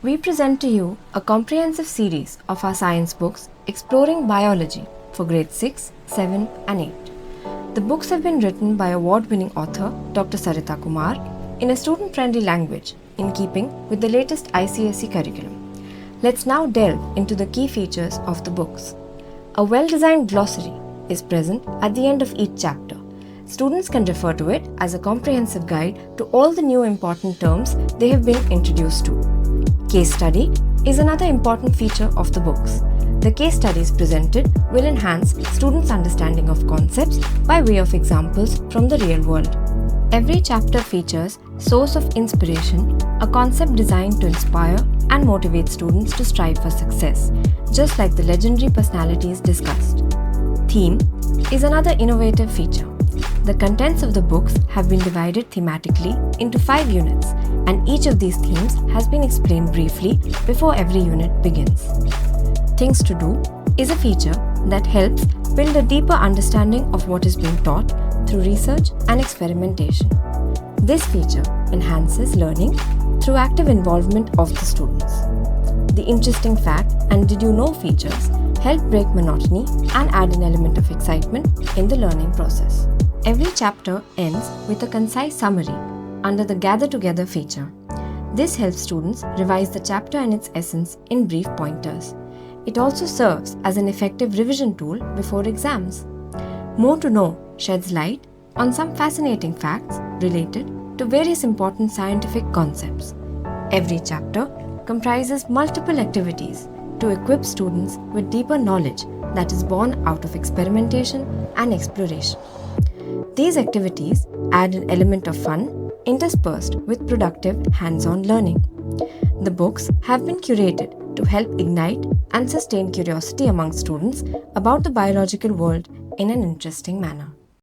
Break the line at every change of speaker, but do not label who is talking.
we present to you a comprehensive series of our science books exploring biology for grades 6, 7 and 8. The books have been written by award-winning author Dr. Sarita Kumar in a student-friendly language in keeping with the latest ICSE curriculum. Let's now delve into the key features of the books. A well-designed glossary is present at the end of each chapter. Students can refer to it as a comprehensive guide to all the new important terms they have been introduced to. Case study is another important feature of the books. The case studies presented will enhance students' understanding of concepts by way of examples from the real world. Every chapter features source of inspiration, a concept designed to inspire and motivate students to strive for success, just like the legendary personalities discussed. Theme is another innovative feature. The contents of the books have been divided thematically into 5 units, and each of these themes has been explained briefly before every unit begins. Things to Do is a feature that helps build a deeper understanding of what is being taught through research and experimentation. This feature enhances learning through active involvement of the students. The Interesting Fact and Did You Know features help break monotony and add an element of excitement in the learning process. Every chapter ends with a concise summary under the Gather Together feature. This helps students revise the chapter and its essence in brief pointers. It also serves as an effective revision tool before exams. More to Know sheds light on some fascinating facts related to various important scientific concepts. Every chapter comprises multiple activities to equip students with deeper knowledge that is born out of experimentation and exploration. These activities add an element of fun interspersed with productive hands-on learning. The books have been curated to help ignite and sustain curiosity among students about the biological world in an interesting manner.